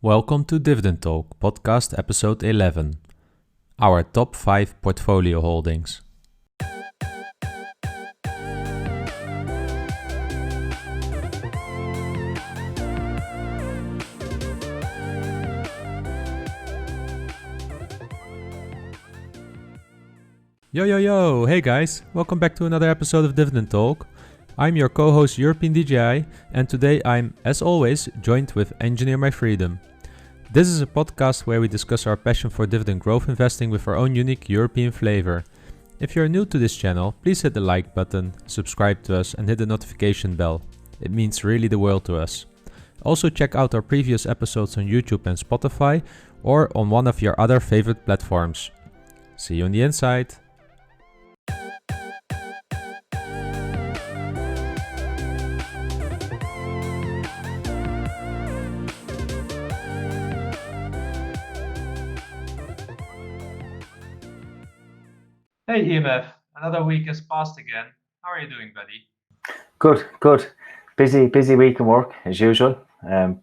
Welcome to Dividend Talk, podcast episode 11. Our top 5 portfolio holdings. Yo, hey guys, welcome back to another episode of Dividend Talk. I'm your co-host European eDGI, and today I'm, as always, joined with Engineer My Freedom. This is a podcast where we discuss our passion for dividend growth investing with our own unique European flavor. If you're new to this channel, please hit the like button, subscribe to us and hit the notification bell. It means really the world to us. Also check out our previous episodes on YouTube and Spotify or on one of your other favorite platforms. See you on the inside. Hey EMF, another week has passed again. How are you doing, buddy? Good. Busy week of work as usual.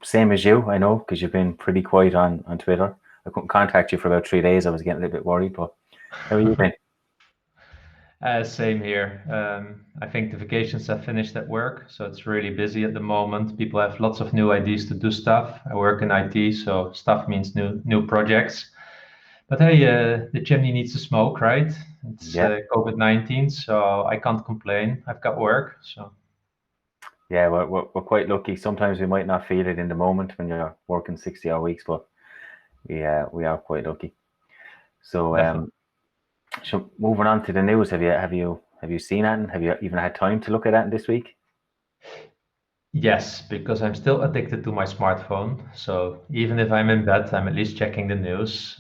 Same as you, I know, because you've been pretty quiet on Twitter. I couldn't contact you for about 3 days. I was getting a little bit worried, but how are you been? Same here. I think the vacations have finished at work, so it's really busy at the moment. People have lots of new ideas to do stuff. I work in IT, so stuff means new projects. But hey, the chimney needs to smoke, right? It's COVID-19, so I can't complain. I've got work, so. Yeah, we're quite lucky. Sometimes we might not feel it in the moment when you're working 60-hour weeks, but we are quite lucky. So, so moving on to the news, have you seen that? Have you even had time to look at that this week? Yes, because I'm still addicted to my smartphone. So even if I'm in bed, I'm at least checking the news.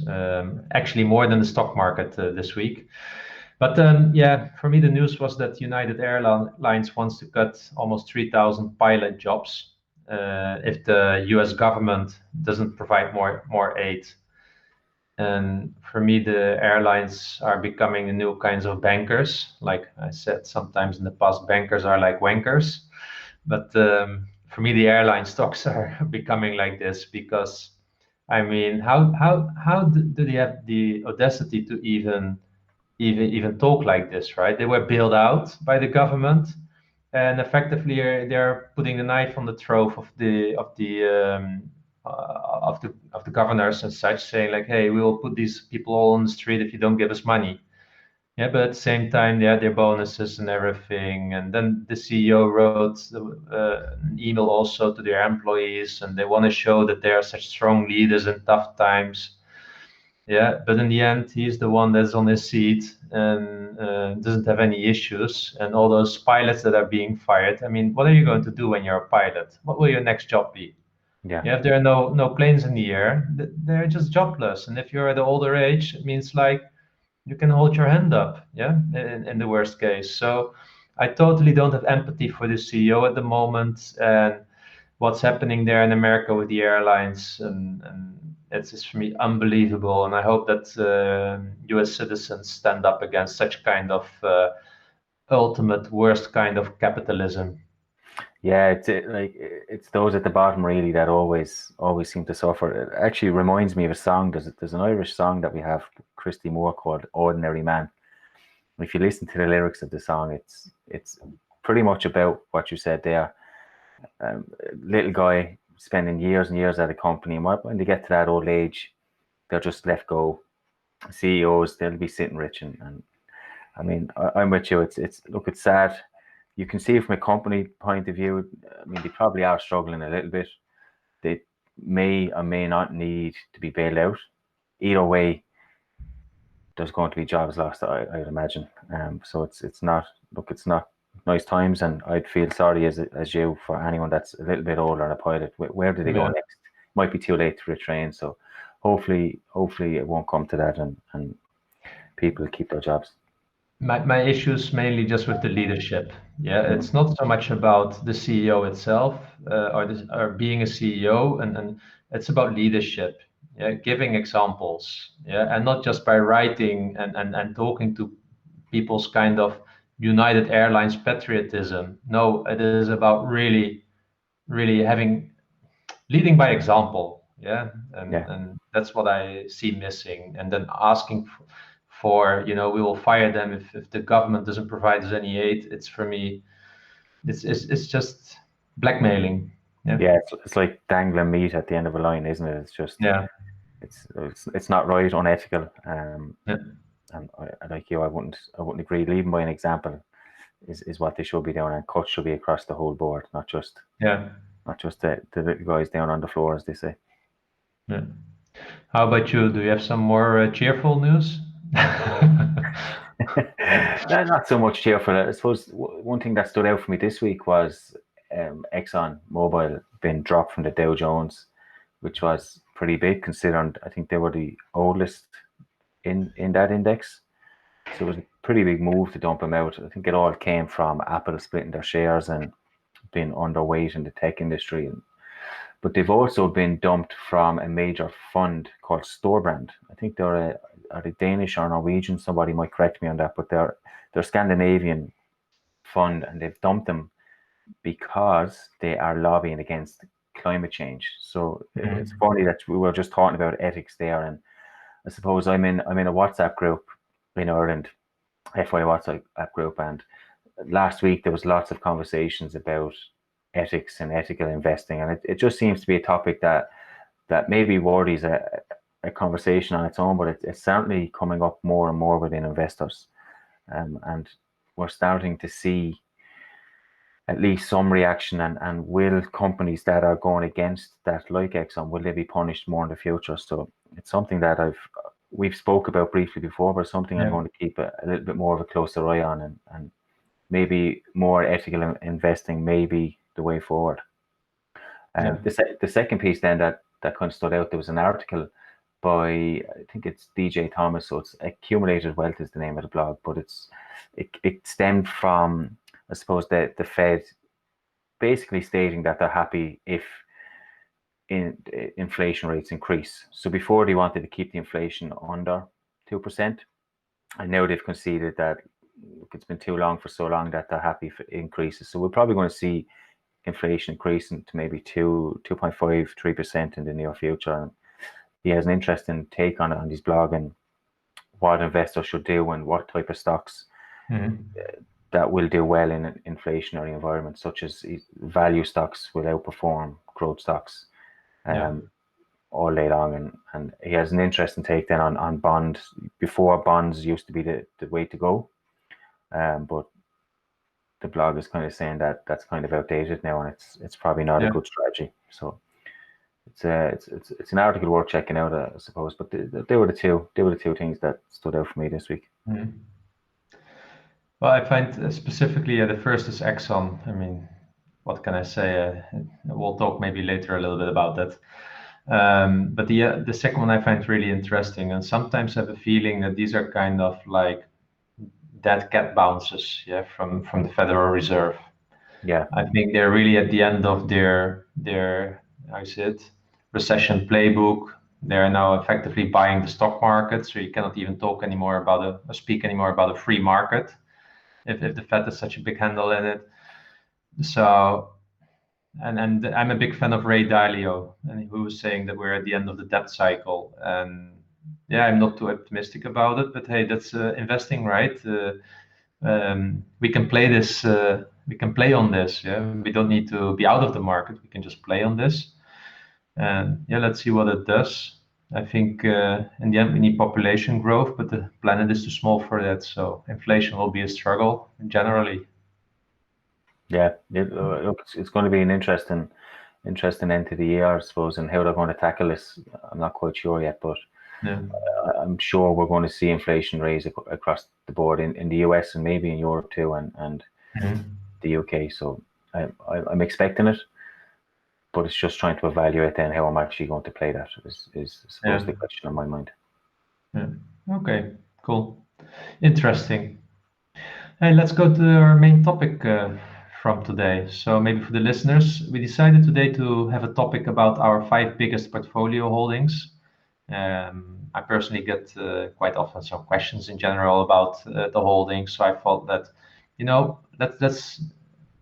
Actually, more than the stock market this week. But for me, the news was that United Airlines wants to cut almost 3,000 pilot jobs if the US government doesn't provide more aid. And for me, the airlines are becoming the new kinds of bankers. Like I said, sometimes in the past, bankers are like wankers. But for me, the airline stocks are becoming like this because, I mean, how do they have the audacity to even talk like this, right? They were bailed out by the government, and effectively they're putting a knife on the throat of the governors and such, saying like, hey, we will put these people all on the street if you don't give us money. Yeah, but at the same time, they had their bonuses and everything. And then the CEO wrote an email also to their employees, and they want to show that they are such strong leaders in tough times. Yeah, but in the end, he's the one that's on his seat and doesn't have any issues. And all those pilots that are being fired, I mean, what are you going to do when you're a pilot? What will your next job be? Yeah, if there are no planes in the air, they're just jobless. And if you're at an older age, it means like you can hold your hand up, in the worst case. So I totally don't have empathy for the CEO at the moment and what's happening there in America with the airlines. And it's just for me unbelievable. And I hope that US citizens stand up against such kind of ultimate worst kind of capitalism. Yeah, it's those at the bottom really that always seem to suffer. It actually reminds me of a song. There's an Irish song that we have, Christy Moore, called "Ordinary Man." If you listen to the lyrics of the song, it's pretty much about what you said there. Little guy spending years and years at a company, and when they get to that old age, they're just let go. CEOs, they'll be sitting rich, and I mean, I'm with you. It's sad. You can see from a company point of view, I mean, they probably are struggling a little bit. They may or may not need to be bailed out. Either way, there's going to be jobs lost, I'd imagine. So it's not nice times, and I'd feel sorry as you for anyone that's a little bit older and a pilot. Where do they go next? Might be too late to retrain. So hopefully it won't come to that, and people keep their jobs. My issue is mainly just with the leadership. Yeah, it's not so much about the CEO itself or being a CEO, and it's about leadership. Yeah, giving examples. Yeah, and not just by writing and talking to people's kind of United Airlines patriotism. No, it is about really leading by example. Yeah, and Yeah. and that's what I see missing. And then asking for, we will fire them if the government doesn't provide us any aid. It's for me, it's just blackmailing. Yeah, Yeah, it's like dangling meat at the end of a line, isn't it? It's just yeah, it's not right, unethical. yeah, And like you, I wouldn't agree. Leading by an example is what they should be doing, and cuts should be across the whole board, not just yeah, the little guys down on the floor, as they say. yeah. How about you? Do you have some more cheerful news? Not so much cheerful. I suppose one thing that stood out for me this week was Exxon Mobil being dropped from the Dow Jones, which was pretty big considering I think they were the oldest in that index. So it was a pretty big move to dump them out. I think it all came from Apple splitting their shares and being underweight in the tech industry. But they've also been dumped from a major fund called Storebrand. I think are they Danish or Norwegian? Somebody might correct me on that, but they're Scandinavian fund, and they've dumped them because they are lobbying against climate change. So it's funny that we were just talking about ethics there, and I suppose I'm in a WhatsApp group in Ireland, FY WhatsApp group, and last week there was lots of conversations about ethics and ethical investing, and it just seems to be a topic that maybe worries a conversation on its own, but it's certainly coming up more and more within investors, and we're starting to see at least some reaction, and will companies that are going against that, like Exxon, will they be punished more in the future? So it's something that we've spoke about briefly before, but something I'm going to keep a little bit more of a closer eye on, and maybe more ethical investing may be the way forward. The second piece then that kind of stood out, there was an article by, I think it's DJ Thomas, so it's Accumulated Wealth is the name of the blog, but it stemmed from, I suppose, the Fed basically stating that they're happy if inflation rates increase. So before they wanted to keep the inflation under 2%, and now they've conceded that it's been too long for so long that they're happy for increases. So we're probably going to see inflation increasing to maybe 2.5, 3% in the near future. And he has an interesting take on it on his blog, and what investors should do and what type of stocks that will do well in an inflationary environment, such as value stocks will outperform growth stocks all day long. And he has an interesting take then on bonds. Before, bonds used to be the way to go, but the blog is kind of saying that that's kind of outdated now, and it's probably not a good strategy. So it's an article worth checking out, I suppose. But they were the two things that stood out for me this week. Well, I find specifically the first is Exxon. I mean, what can I say? We'll talk maybe later a little bit about that. But the second one I find really interesting, and sometimes I have a feeling that these are kind of like dead cat bounces, from the Federal Reserve. Yeah, I think they're really at the end of their how is it, recession playbook. They're now effectively buying the stock market, so you cannot even speak anymore about a free market if the Fed has such a big handle in it. So, and I'm a big fan of Ray Dalio, and who was saying that we're at the end of the debt cycle. And I'm not too optimistic about it, but hey, that's investing, right? We can play this. We can play on this. We don't need to be out of the market. We can just play on this, and let's see what it does. I think in the end we need population growth, but the planet is too small for that. So inflation will be a struggle generally. Yeah, it's going to be an interesting end to the year, I suppose, and how they're going to tackle this. I'm not quite sure yet, but I'm sure we're going to see inflation raise across the board in the US and maybe in Europe too, and the UK. So I'm expecting it, but it's just trying to evaluate then how I'm actually going to play that is suppose the question on my mind. Yeah. Okay, cool. Interesting. Hey, let's go to our main topic from today. So maybe for the listeners, we decided today to have a topic about our 5 biggest portfolio holdings. I personally get quite often some questions in general about the holdings. So I thought that, let's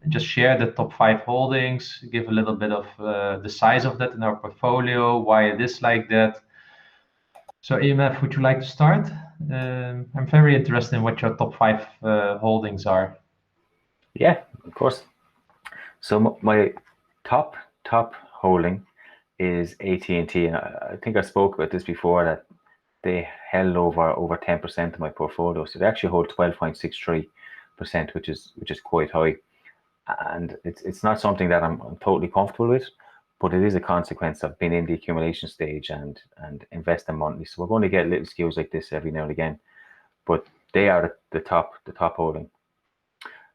just share the top 5 holdings, give a little bit of the size of that in our portfolio, why it is like that. So EMF, would you like to start? I'm very interested in what your top 5 holdings are. Yeah, of course. So my top holding is AT&T, and I think I spoke about this before, that they held over 10% of my portfolio. So they actually hold 12.63%, which is quite high. And it's not something that I'm totally comfortable with, but it is a consequence of being in the accumulation stage and investing monthly. So we're going to get little skews like this every now and again, but they are the top holding.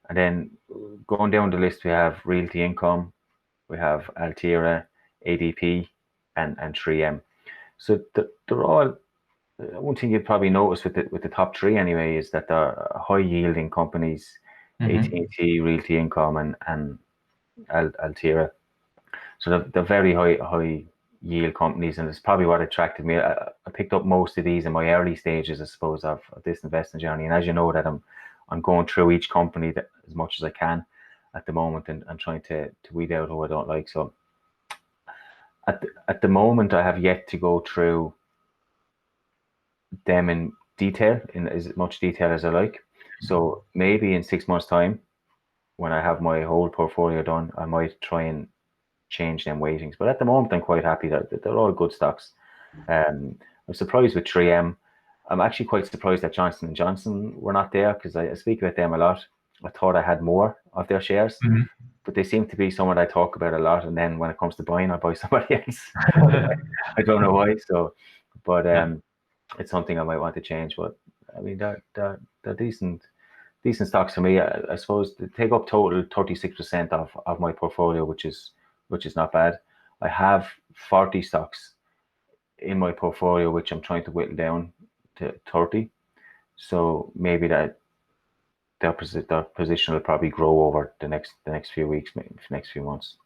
And then going down the list, we have Realty Income, we have Altera, ADP, and 3M. So they're all, one thing you'd probably notice with the top three anyway is that they're high yielding companies, AT&T, Realty Income, and Altera. So they're very high yield companies, and it's probably what attracted me. I picked up most of these in my early stages, I suppose, of this investing journey. And as you know, that I'm going through each company as much as I can at the moment, and trying to weed out who I don't like. So at the moment, I have yet to go through them in detail, in as much detail as I like. So maybe in 6 months' time, when I have my whole portfolio done, I might try and change them weightings. But at the moment, I'm quite happy that they're all good stocks. I'm surprised with 3M. I'm actually quite surprised that Johnson & Johnson were not there, because I speak about them a lot. I thought I had more of their shares, but they seem to be someone I talk about a lot. And then when it comes to buying, I buy somebody else. I don't know why. So, but it's something I might want to change. But I mean, they're decent stocks for me. I suppose they take up total 36% of my portfolio, which is not bad. I have 40 stocks in my portfolio, which I'm trying to whittle down to 30. So maybe that their position will probably grow over the next few weeks, maybe next few months.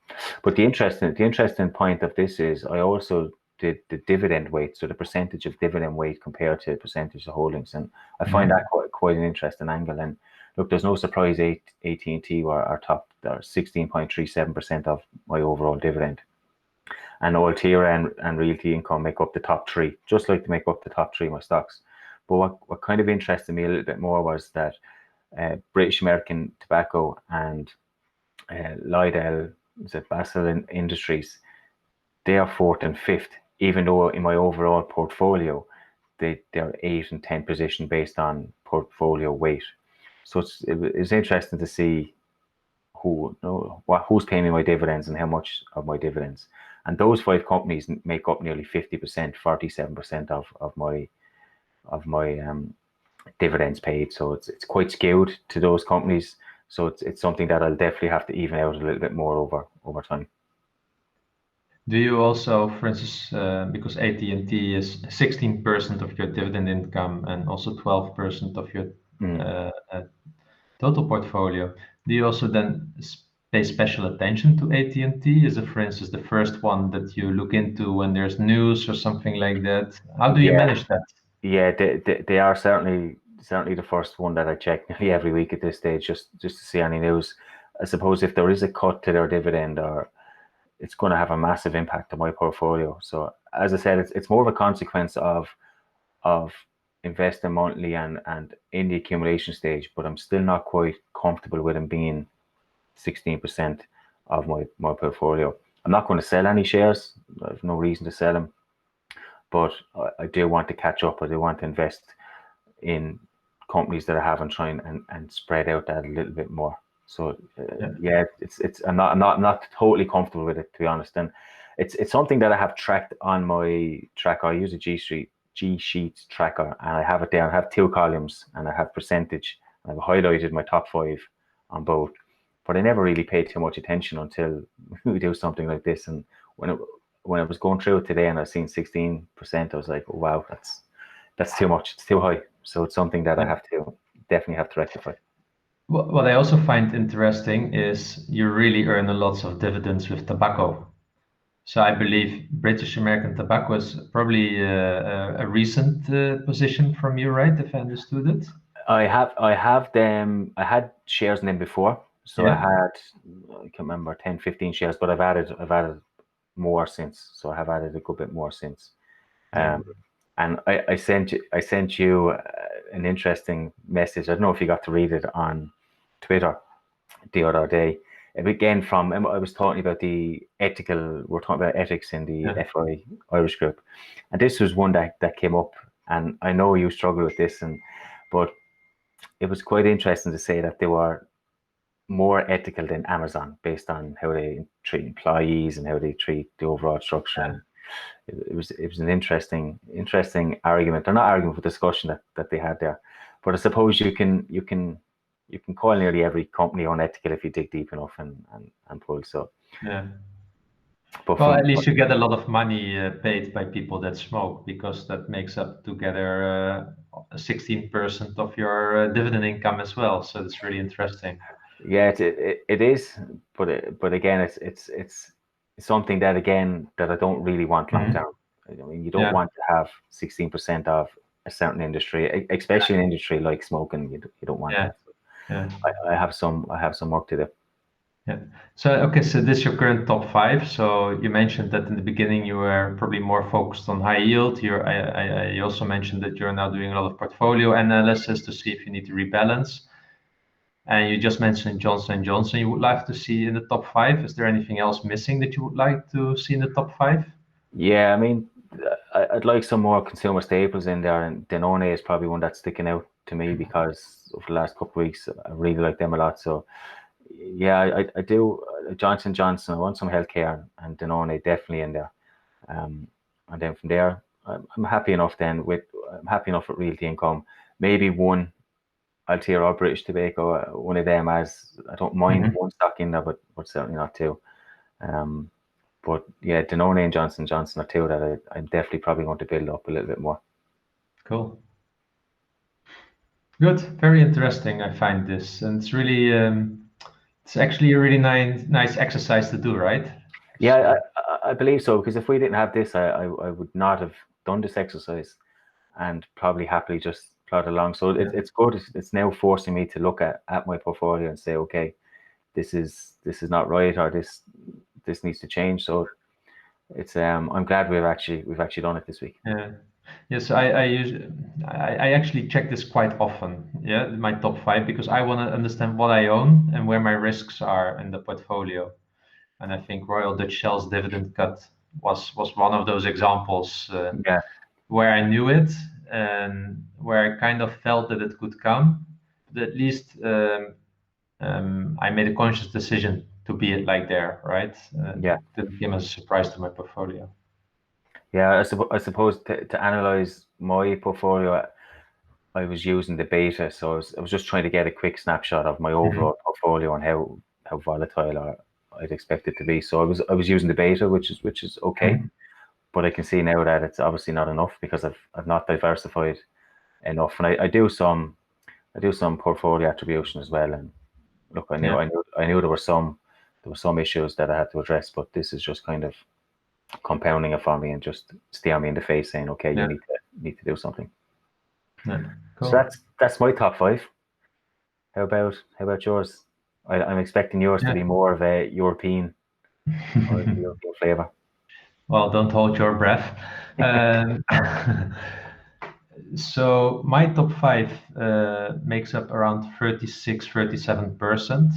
But the interesting point of this is I also did the dividend weight, so the percentage of dividend weight compared to percentage of holdings, and I find that quite an interesting angle. And look, there's no surprise AT&T are top. They're 16.37% of my overall dividend, and Altera and Realty Income make up the top three, just like to make up the top three of my stocks. But what kind of interested me a little bit more was that British American Tobacco and Lidl, Basel Industries, they are 4th and 5th, even though in my overall portfolio they're 8th and 10th position based on portfolio weight. So it's interesting to see who's paying me my dividends and how much of my dividends. And those 5 companies make up nearly 50%, 47% of my dividends paid. So it's quite skewed to those companies. So it's something that I'll definitely have to even out a little bit more over time. Do you also, for instance, because AT&T is 16% of your dividend income and also 12% of your total portfolio, do you also then pay special attention to AT&T? Is it, for instance, the first one that you look into when there's news or something like that? How do you manage that? Yeah, they are certainly the first one that I check nearly every week at this stage, just to see any news. I suppose if there is a cut to their dividend, or it's going to have a massive impact on my portfolio. So as I said, it's more of a consequence of investing monthly and in the accumulation stage, but I'm still not quite comfortable with them being 16% of my portfolio. I'm not going to sell any shares. I have no reason to sell them, but I do want to catch up. I do want to invest in companies that I have and try and spread out that a little bit more. So I'm not totally comfortable with it, to be honest. And it's something that I have tracked on my tracker. I use a G Sheets tracker, and I have it there. I have 2 columns, and I have percentage. I've highlighted my top 5 on both, but I never really paid too much attention until we do something like this. And when I was going through it today and I seen 16%, I was like, oh, wow, that's too much. It's too high. So it's something that I definitely have to rectify. What I also find interesting is you really earn a lot of dividends with tobacco. So I believe British American Tobacco is probably a recent position from you, right? If I understood it. I have them. I had shares in them before, So I had, I can't remember, 10, 15 shares, but I've added more since. So I have added a good bit more since. And I sent you an interesting message. I don't know if you got to read it on Twitter the other day. Again, I was talking about we're talking about ethics in the FI Irish group. And this was one that came up. And I know you struggle with this, but it was quite interesting to say that they were more ethical than Amazon based on how they treat employees and how they treat the overall structure. And it was an interesting argument, or not argument, but discussion that they had there. But I suppose you can call nearly every company unethical if you dig deep enough and pull. So but well, at least you get a lot of money paid by people that smoke, because that makes up together 16% of your dividend income as well. So it's really interesting. Yeah, it is, but again, it's something that I don't really want long term. I mean, you don't want to have 16% of a certain industry, especially an industry like smoking. You don't want that. I have some work to do. So so this is your current top 5. So you mentioned that in the beginning you were probably more focused on high yield. You also mentioned that you're now doing a lot of portfolio analysis to see if you need to rebalance. And you just mentioned Johnson & Johnson you would like to see in the top 5. Is there anything else missing that you would like to see in the top 5? Yeah, I mean, I'd like some more consumer staples in there, and Danone is probably one that's sticking out to me because over the last couple of weeks, I really like them a lot. So yeah, I do. Johnson & Johnson, I want some healthcare, and Danone definitely in there. And then from there, I'm happy enough with Realty Income. Maybe one Altiera or British Tobacco, one of them, as I don't mind one stock in there, but certainly not two. But yeah, Danone and Johnson & Johnson are two that I'm definitely probably going to build up a little bit more. Cool. Good. Very interesting. I find this, and it's really, it's actually a really nice exercise to do, right? Yeah, I believe so, because if we didn't have this, I would not have done this exercise, and probably happily just plod along. So it's good. It's now forcing me to look at my portfolio and say, okay, this is not right, or this needs to change. So it's I'm glad we've actually done it this week. Yes, I actually check this quite often. My top 5, because I want to understand what I own and where my risks are in the portfolio. And I think Royal Dutch Shell's dividend cut was one of those examples where I knew it and where I kind of felt that it could come. But at least I made a conscious decision to be it like there, right? It didn't come as a surprise to my portfolio. Yeah, I suppose to analyze my portfolio, I was using the beta, so I was just trying to get a quick snapshot of my overall portfolio and how volatile I'd expect it to be. So I was using the beta, which is okay, but I can see now that it's obviously not enough because I've not diversified enough, and I do some portfolio attribution as well. And look, I knew there were some issues that I had to address, but this is just kind of compounding it for me and just staring me in the face saying, okay, you need to do something. Cool. So that's my top 5. How about yours? I'm expecting yours to be more of a European or European flavor. Well, don't hold your breath. So my top 5 makes up around 36-37%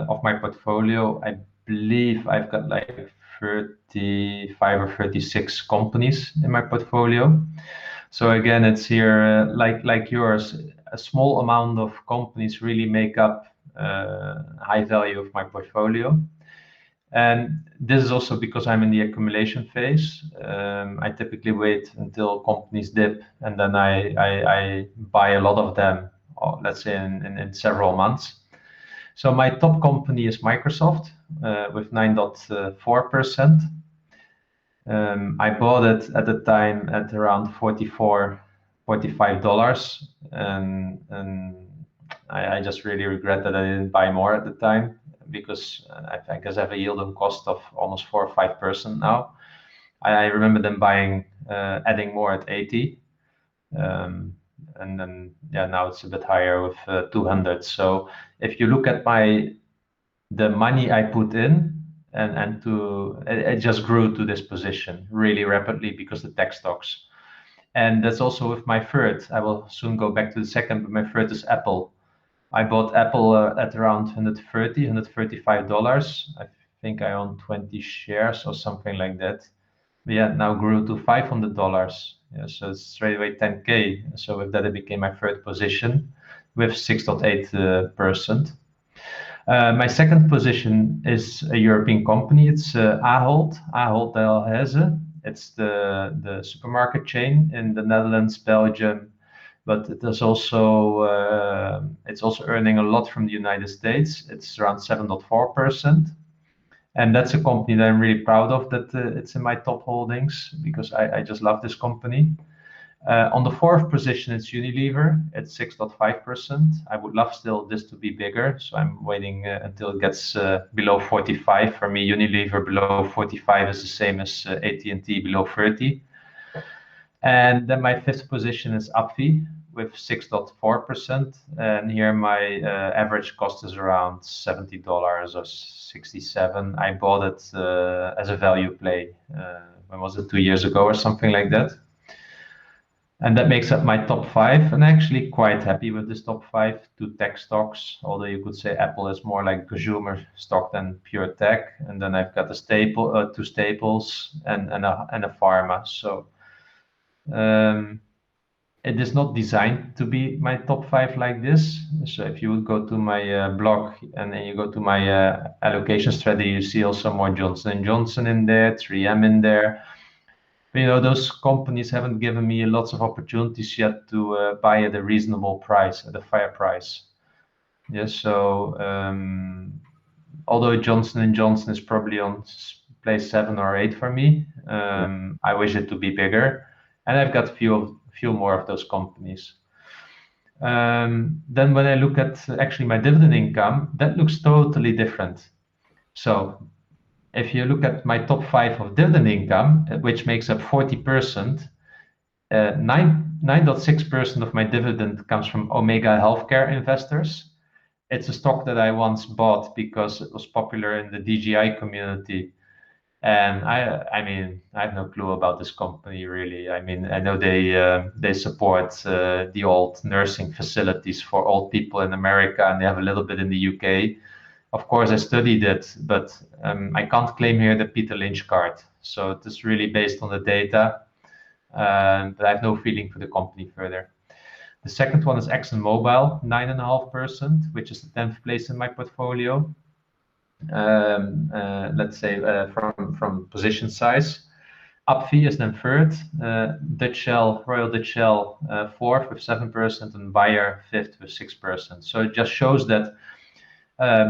of my portfolio. I believe I've got like 35 or 36 companies in my portfolio. So again, it's here like yours. A small amount of companies really make up high value of my portfolio. And this is also because I'm in the accumulation phase. I typically wait until companies dip, and then I buy a lot of them, let's say in several months. So my top company is Microsoft with 9.4%. I bought it at the time at around $45, and I just really regret that I didn't buy more at the time, because I guess I have a yield on cost of almost 4 or 5% now. I remember them adding more at 80, and then now it's a bit higher with 200. So if you look at my the money I put in and it just grew to this position really rapidly because the tech stocks. And that's also with my third. I will soon go back to the second, but my third is Apple. I bought Apple at around $135. I think I own 20 shares or something like that. But yeah, now grew to $500. Yeah, so it's straight away 10K. So with that, it became my third position with 6.8%. My second position is a European company. It's Ahold Delhaize. It's the supermarket chain in the Netherlands, Belgium, but it's also earning a lot from the United States. It's around 7.4%. And that's a company that I'm really proud of, that it's in my top holdings, because I just love this company. On the fourth position, it's Unilever at 6.5%. I would love still this to be bigger, so I'm waiting until it gets below 45. For me, Unilever below 45 is the same as AT&T below 30. And then my fifth position is AbbVie with 6.4%. And here my average cost is around $70 or 67. I bought it as a value play. When was it? 2 years ago or something like that. And that makes up my top five, and actually quite happy with this top five. Two tech stocks, although you could say Apple is more like consumer stock than pure tech. And then I've got two staples and a pharma. So it is not designed to be my top five like this. So if you would go to my blog and then you go to my allocation strategy, you see also more Johnson & Johnson in there, 3M in there. But, those companies haven't given me lots of opportunities yet to buy at a reasonable price, at a fair price. Yes, so although Johnson & Johnson is probably on place 7 or 8 for me, I wish it to be bigger. And I've got a few more of those companies. Then when I look at actually my dividend income, that looks totally different. So if you look at my top five of dividend income, which makes up 40%, 9.6% of my dividend comes from Omega Healthcare Investors. It's a stock that I once bought because it was popular in the eDGI community. And I mean, I have no clue about this company really. I mean, I know they support the old nursing facilities for old people in America, and they have a little bit in the UK. Of course, I studied it, but I can't claim here the Peter Lynch card. So it is really based on the data, but I have no feeling for the company further. The second one is Exxon Mobil, 9.5%, which is the 10th place in my portfolio. Let's say from position size. AbbVie is then third, Royal Dutch Shell fourth with 7%, and Bayer fifth with 6%. So it just shows that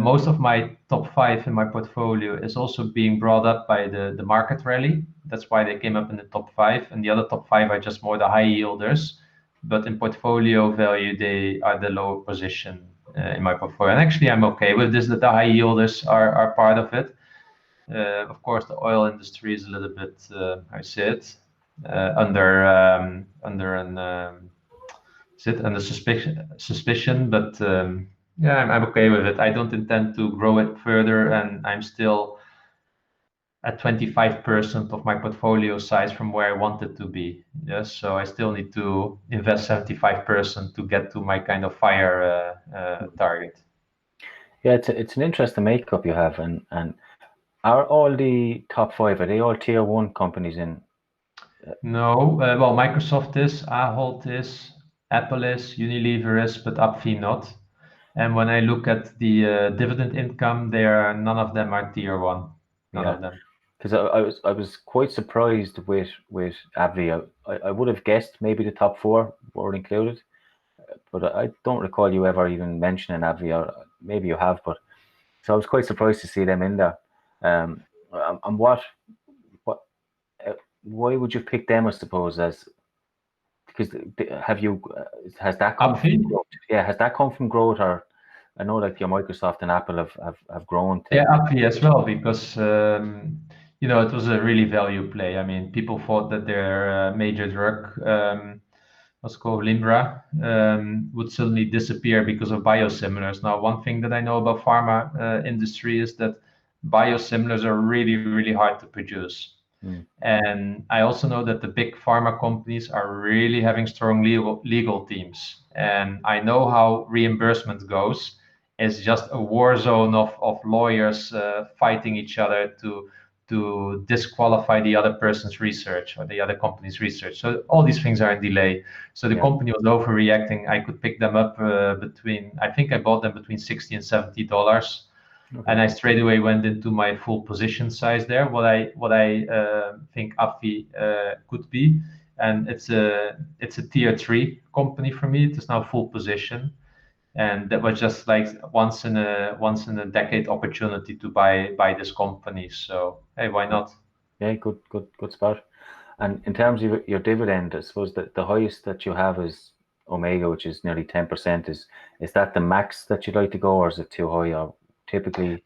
most of my top five in my portfolio is also being brought up by the market rally. That's why they came up in the top five, and the other top five are just more the high yielders. But in portfolio value, they are the lower position in my portfolio. And actually, I'm okay with this, that the high yielders are part of it. Of course, the oil industry is a little bit, I say it, under suspicion, but yeah, I'm okay with it. I don't intend to grow it further, and I'm still at 25% of my portfolio size from where I want it to be. Yes, so I still need to invest 75% to get to my kind of fire target. Yeah, it's an interesting makeup you have, and are all the top five, are they all tier one companies in? No, well, Microsoft is, Ahold is, Apple is, Unilever is, but AbbVie not. And when I look at the dividend income, none of them are tier one. None of them. Because I was quite surprised with AbbVie. I would have guessed maybe the top four were included, but I don't recall you ever even mentioning AbbVie, or maybe you have. But so I was quite surprised to see them in there. And why would you pick them? I suppose because has that come from growth? Yeah, has that come from growth, or I know like your Microsoft and Apple have grown. Yeah, AbbVie as well, because it was a really value play. I mean, people thought that their major drug what's called Limbra, would suddenly disappear because of biosimilars. Now, one thing that I know about pharma industry is that biosimilars are really, really hard to produce. And I also know that the big pharma companies are really having strong legal teams. And I know how reimbursement goes. It's just a war zone of lawyers fighting each other to disqualify the other person's research or the other company's research. So all these things are in delay. So the company was overreacting. I could pick them up I think I bought them between $60 and $70. Okay. And I straight away went into my full position size there. What I think AFI could be, and it's a tier 3 company for me. It is now full position, and that was just like once in a decade opportunity to buy this company. So hey, why not? Yeah, good spot. And in terms of your dividend, I suppose that the highest that you have is Omega, which is nearly 10%. Is that the max that you'd like to go, or is it too high? Or typically,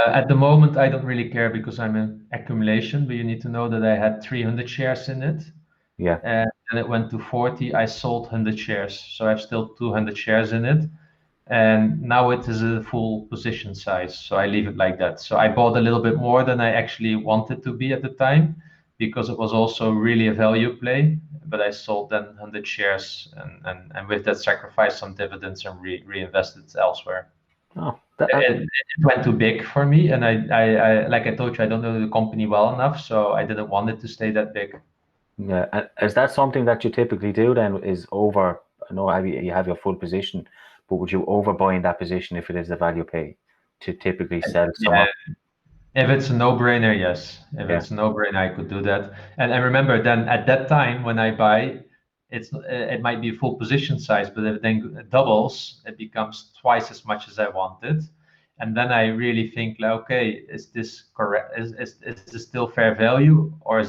at the moment, I don't really care because I'm in accumulation. But you need to know that I had 300 shares in it. Yeah. And it went to 40. I sold 100 shares, so I have still 200 shares in it. And now it is a full position size, so I leave it like that. So I bought a little bit more than I actually wanted to be at the time, because it was also really a value play. But I sold then 100 shares, and with that sacrificed some dividends and reinvested elsewhere. Oh, it went too big for me, and I like I told you, I don't know the company well enough, so I didn't want it to stay that big. Yeah, and is that something that you typically do then? Is over? I know you have your full position, but would you overbuy in that position if it is a value pay to typically sell some? Yeah. If it's a no-brainer, yes. If it's a no-brainer, I could do that. And I remember then at that time when I buy, it might be full position size, but if it then doubles, it becomes twice as much as I wanted. And then I really think like, okay, is this correct? Is this still fair value or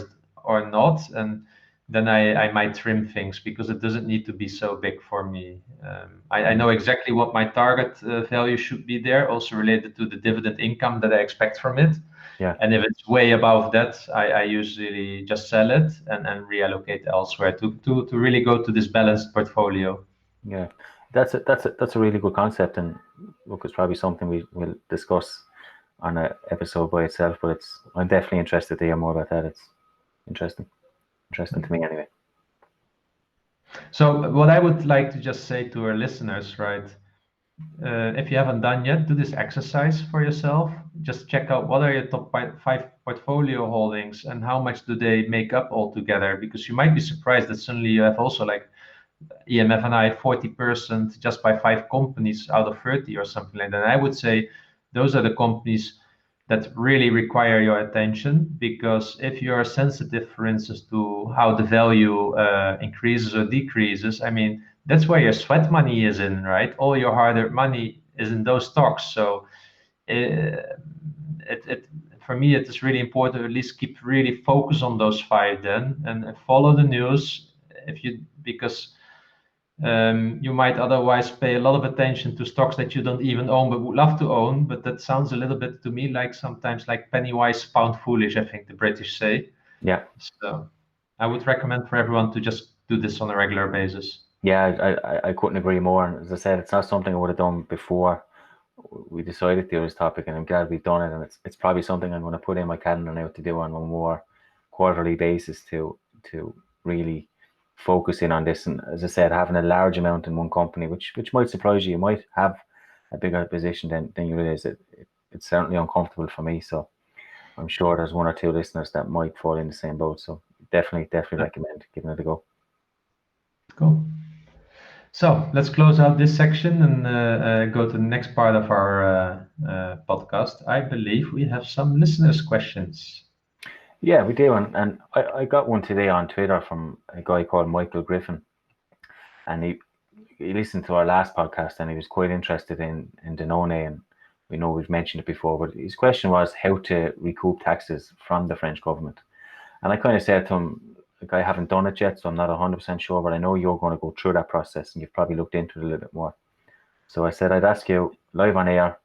not? And then I might trim things because it doesn't need to be so big for me. I know exactly what my target value should be there, also related to the dividend income that I expect from it. Yeah. And if it's way above that, I usually just sell it and reallocate elsewhere to really go to this balanced portfolio. Yeah, that's a really good concept, and look, it's probably something we will discuss on an episode by itself. But I'm definitely interested to hear more about that. It's interesting to me anyway. So what I would like to just say to our listeners, right? If you haven't done yet, do this exercise for yourself. Just check out what are your top 5 portfolio holdings and how much do they make up altogether, because you might be surprised that suddenly you have also like EMF and I 40% just by 5 companies out of 30 or something like that. And I would say those are the companies that really require your attention, because if you are sensitive, for instance, to how the value increases or decreases, I mean, that's where your sweat money is in, right? All your hard-earned money is in those stocks. So for me, it is really important to at least keep really focus on those 5 then, and follow the news because you might otherwise pay a lot of attention to stocks that you don't even own but would love to own. But that sounds a little bit to me like sometimes like penny wise, pound foolish, I think the British say. Yeah. So I would recommend for everyone to just do this on a regular basis. Yeah, I couldn't agree more. And as I said, it's not something I would have done before we decided to do this topic, and I'm glad we've done it. And it's probably something I'm going to put in my calendar now to do on a more quarterly basis to really focus in on this. And as I said, having a large amount in one company, which might surprise you. You might have a bigger position than you realize. It's certainly uncomfortable for me. So I'm sure there's 1 or 2 listeners that might fall in the same boat. So definitely recommend giving it a go. Cool. So let's close out this section and go to the next part of our podcast. I believe we have some listeners' questions. Yeah, we do. And I got one today on Twitter from a guy called Michael Griffin. And he listened to our last podcast and he was quite interested in Danone. And we know we've mentioned it before, but his question was how to recoup taxes from the French government. And I kind of said to him, like, I haven't done it yet, so I'm not 100% sure, but I know you're going to go through that process and you've probably looked into it a little bit more. So I said I'd ask you live on air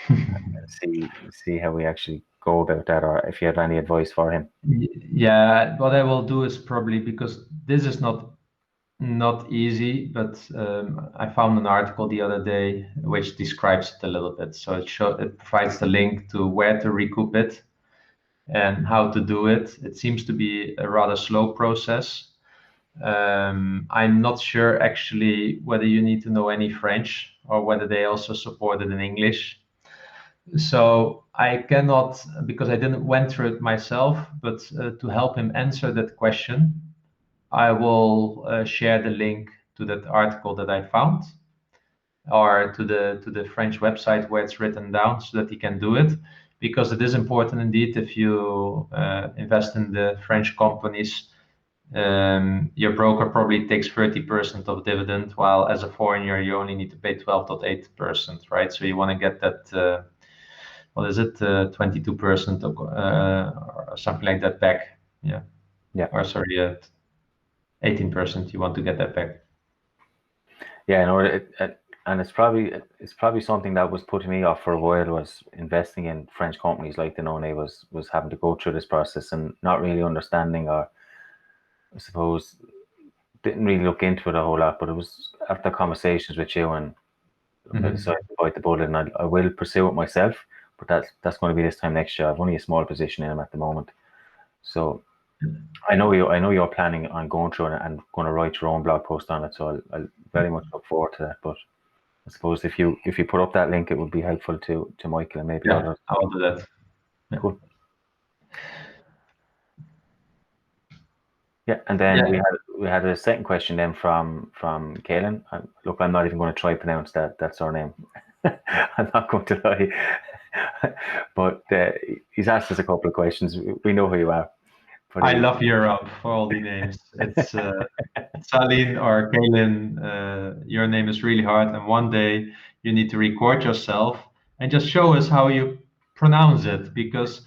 and see how we actually go about that, or if you have any advice for him. Yeah, what I will do is probably, because this is not not easy, but I found an article the other day which describes it a little bit. So it provides the link to where to recoup it and how to do it. It seems to be a rather slow process. I'm not sure actually whether you need to know any French or whether they also support it in English. So I cannot, because I didn't went through it myself, but to help him answer that question, I will share the link to that article that I found, or to the French website where it's written down, so that he can do it. Because it is important indeed, if you invest in the French companies, your broker probably takes 30% of dividend, while as a foreigner you only need to pay 12.8%, right? So you want to get that, what is it, 22% or something like that back. Yeah. Yeah. Or sorry, 18%. You want to get that back. Yeah, no, and it's probably something that was putting me off for a while, was investing in French companies like Danone was having to go through this process and not really understanding, or I suppose didn't really look into it a whole lot. But it was after conversations with you, and I decided to bite the bullet, and I will pursue it myself. But that's going to be this time next year. I've only a small position in them at the moment, so I know you're planning on going through it and going to write your own blog post on it. So I'll very much look forward to that. But I suppose if you put up that link, it would be helpful to Michael and maybe others. I will do that. Yeah. Cool. Yeah, and then we had a second question then from Kaelin. Look, I'm not even going to try to pronounce that surname. I'm not going to lie. But he's asked us a couple of questions. We know who you are. I love Europe for all the names. It's Salin or Kaelin. Your name is really hard, and one day you need to record yourself and just show us how you pronounce it, because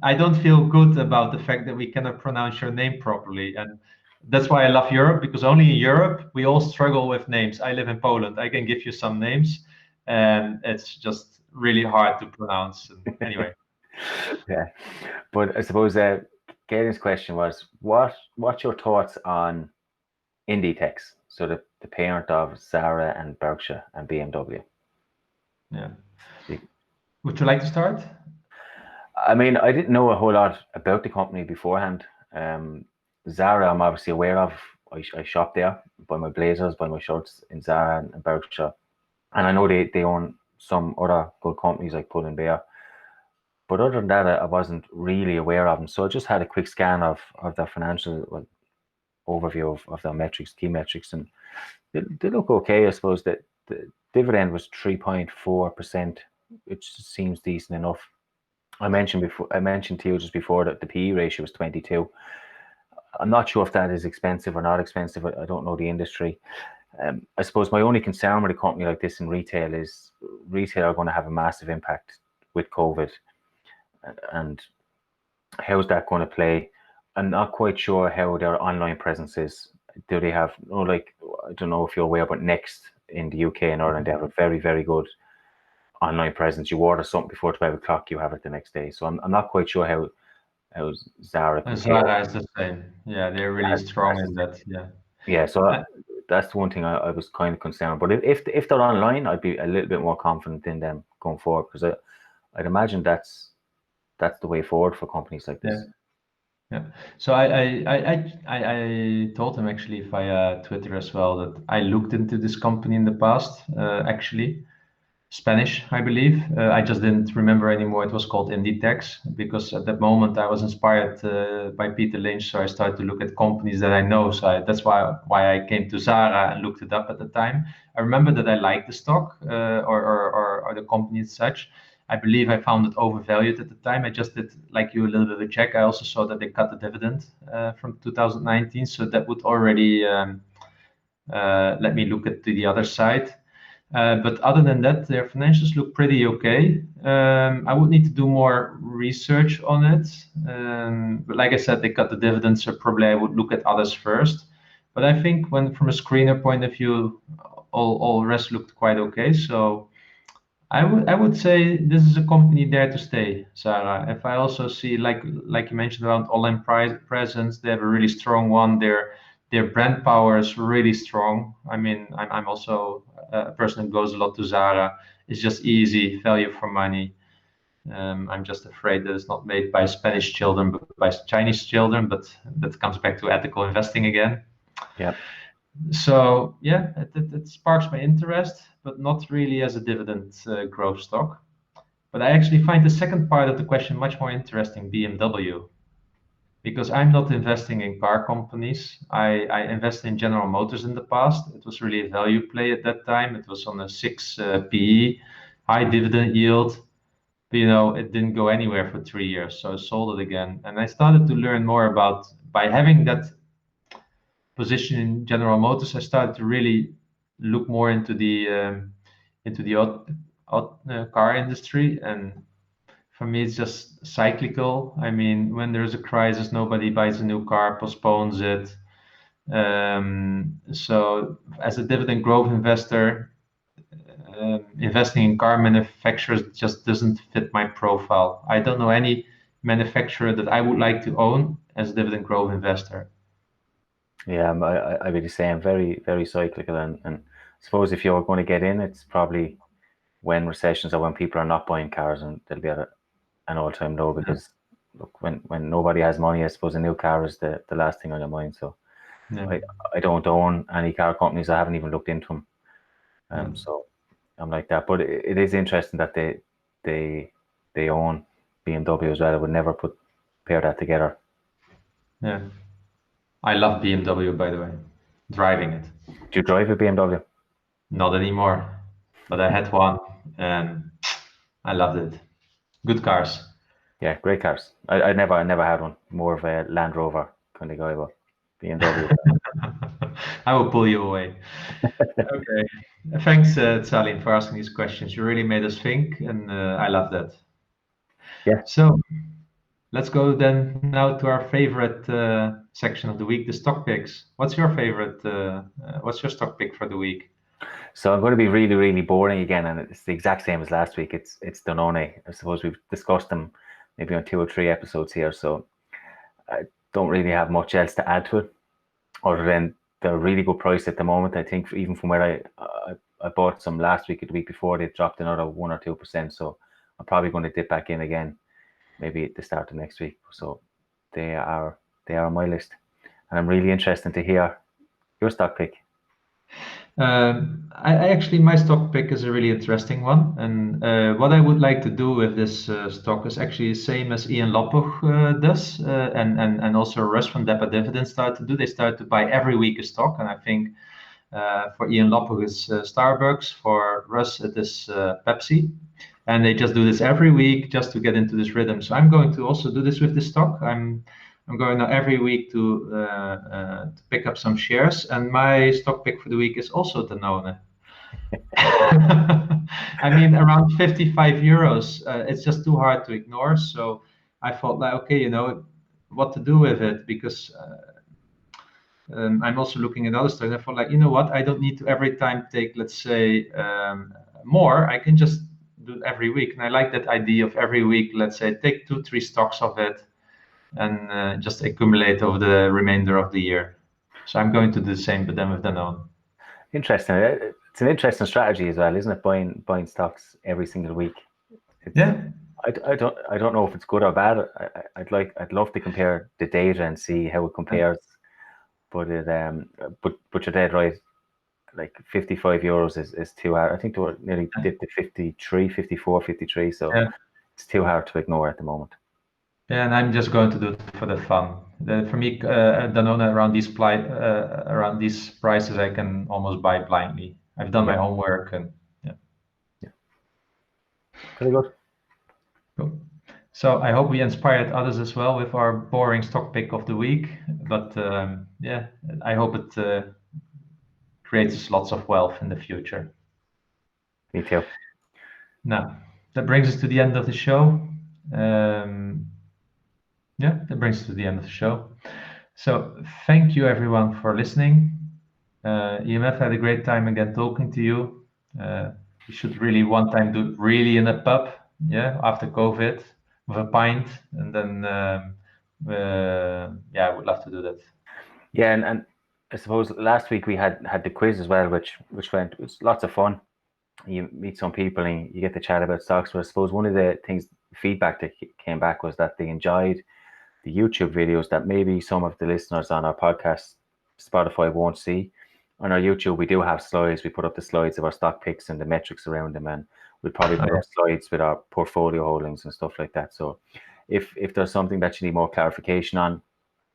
I don't feel good about the fact that we cannot pronounce your name properly. And that's why I love Europe, because only in Europe we all struggle with names. I live in Poland. I can give you some names, and it's just really hard to pronounce. Anyway. Yeah, but I suppose Galen's question was, what's your thoughts on Inditex, so the parent of Zara and Berkshire and BMW? Yeah. Would you like to start? I mean, I didn't know a whole lot about the company beforehand. Zara, I'm obviously aware of. I shop there, buy my blazers, buy my shirts in Zara and Berkshire, and I know they own some other good companies like Pull & Bear. But other than that, I wasn't really aware of them. So I just had a quick scan of their financial overview of their metrics, key metrics, and they look okay. I suppose that the dividend was 3.4%, which seems decent enough. I mentioned to you just before that the PE ratio was 22. I'm not sure if that is expensive or not expensive. I don't know the industry. I suppose my only concern with a company like this in retail is retail are going to have a massive impact with COVID. And how's that going to play? I'm not quite sure how their online presence is. Do they have, I don't know if you're aware, but Next in the UK and Ireland, they have a very, very good online presence. You order something before 12 o'clock, you have it the next day. So I'm not quite sure how Zara compares. Zara is the same. Yeah, they're really strong in that. Yeah. Yeah, so that's the one thing I was kind of concerned. But if they're online, I'd be a little bit more confident in them going forward, because I'd imagine that's the way forward for companies like this. Yeah. So I told him actually via Twitter as well that I looked into this company in the past, actually. Spanish, I believe. I just didn't remember anymore. It was called Inditex, because at that moment I was inspired by Peter Lynch, so I started to look at companies that I know. So that's why I came to Zara and looked it up at the time. I remember that I liked the stock or the company as such. I believe I found it overvalued at the time. I just did, like you, a little bit of a check. I also saw that they cut the dividend from 2019, so that would already let me look at the other side. But other than that, their financials look pretty okay. I would need to do more research on it. But like I said, they cut the dividends, so probably I would look at others first. But I think from a screener point of view, all the rest looked quite okay. So I would say this is a company there to stay, Sarah. If I also see, like you mentioned, around online presence, they have a really strong one. They're Their brand power is really strong. I mean, I'm also a person who goes a lot to Zara. It's just easy, value for money. I'm just afraid that it's not made by Spanish children, but by Chinese children. But that comes back to ethical investing again. Yeah. So yeah, it sparks my interest, but not really as a dividend growth stock. But I actually find the second part of the question much more interesting, BMW, because I'm not investing in car companies. I invested in General Motors in the past. It was really a value play at that time. It was on a 6 PE, high dividend yield. But it didn't go anywhere for 3 years, so I sold it again. And I started to learn more about, by having that position in General Motors, I started to really look more into the car industry. And for me, it's just cyclical. I mean, when there's a crisis, nobody buys a new car, postpones it. So as a dividend growth investor, investing in car manufacturers just doesn't fit my profile. I don't know any manufacturer that I would like to own as a dividend growth investor. Yeah, I would be saying very, very cyclical. And I suppose if you're going to get in, it's probably when recessions or when people are not buying cars, and they'll be at an all-time low, because look, when nobody has money, I suppose a new car is the last thing on your mind. So Yeah. I don't own any car companies. I haven't even looked into them. So I'm like that. But it is interesting that they own BMW as well. I would never pair that together. Yeah. I love BMW, by the way, driving it. Do you drive a BMW? Not anymore, but I had one and I loved it. Good cars. Yeah, great cars. I never had one. More of a Land Rover kind of guy, but BMW. I will pull you away. Okay. Thanks, Salim, for asking these questions. You really made us think, and I love that. Yeah. So let's go then now to our favorite section of the week, the stock picks. What's your favorite? What's your stock pick for the week? So I'm going to be really, really boring again, and it's the exact same as last week. It's Danone. I suppose we've discussed them maybe on 2 or 3 episodes here, so I don't really have much else to add to it, other than they're a really good price at the moment. I think even from where I bought some last week or the week before, they dropped another 1 or 2%. So I'm probably going to dip back in again, maybe at the start of next week. So they are on my list, and I'm really interested to hear your stock pick. I actually, my stock pick is a really interesting one, and what I would like to do with this stock is actually the same as Ian Loppuch does, and also Russ from Depot Dividend started to do. They started to buy every week a stock, and I think for Ian Loppuch it's Starbucks, for Russ it is Pepsi, and they just do this every week just to get into this rhythm. So I'm going to also do this with this stock. I'm going now every week to pick up some shares, and my stock pick for the week is also Danone. I mean, around 55 euros. It's just too hard to ignore. So I thought, like, okay, what to do with it, because I'm also looking at other stocks. I thought, like, you know what? I don't need to every time take, let's say, more. I can just do it every week, and I like that idea of every week. Let's say, take 2-3 stocks of it, and just accumulate over the remainder of the year. So I'm going to do the same, but then with Danone. Interesting. It's an interesting strategy as well, isn't it? Buying stocks every single week. Yeah. I don't know if it's good or bad. I'd love to compare the data and see how it compares. But you're dead right. Like 55 euros is too hard. I think they were nearly dipped to 53, 54, 53. So it's too hard to ignore at the moment. Yeah, and I'm just going to do it for the fun. For me, Danone around these prices, I can almost buy blindly. I've done my homework, and yeah. Very good. Cool. So I hope we inspired others as well with our boring stock pick of the week. But I hope it creates lots of wealth in the future. Me too. Now, that brings us to the end of the show. That brings us to the end of the show. So thank you everyone for listening. EMF had a great time again talking to you. We should really one time do it really in a pub, after COVID, with a pint, and then I would love to do that. Yeah, and I suppose last week we had the quiz as well, which it was lots of fun. You meet some people and you get to chat about stocks. But I suppose one of the things feedback that came back was that they enjoyed the YouTube videos that maybe some of the listeners on our podcast Spotify won't see. On our YouTube, we do have slides. We put up the slides of our stock picks and the metrics around them, and we'll probably put up slides with our portfolio holdings and stuff like that. So if there's something that you need more clarification on,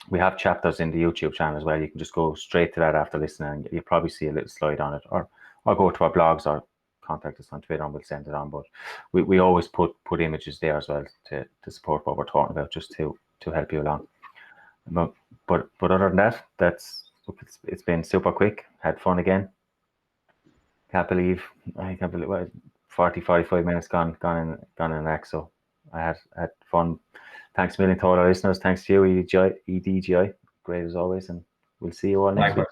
we have chapters in the YouTube channel as well. You can just go straight to that after listening, and you'll probably see a little slide on it, or go to our blogs or contact us on Twitter and we'll send it on. But we always put images there as well to support what we're talking about, just to help you along. But other than that, it's been super quick. Had fun again. I can't believe 45 minutes gone in an act. So I had fun. Thanks a million to all our listeners. Thanks to you, eDGI. Great as always, and we'll see you all next week.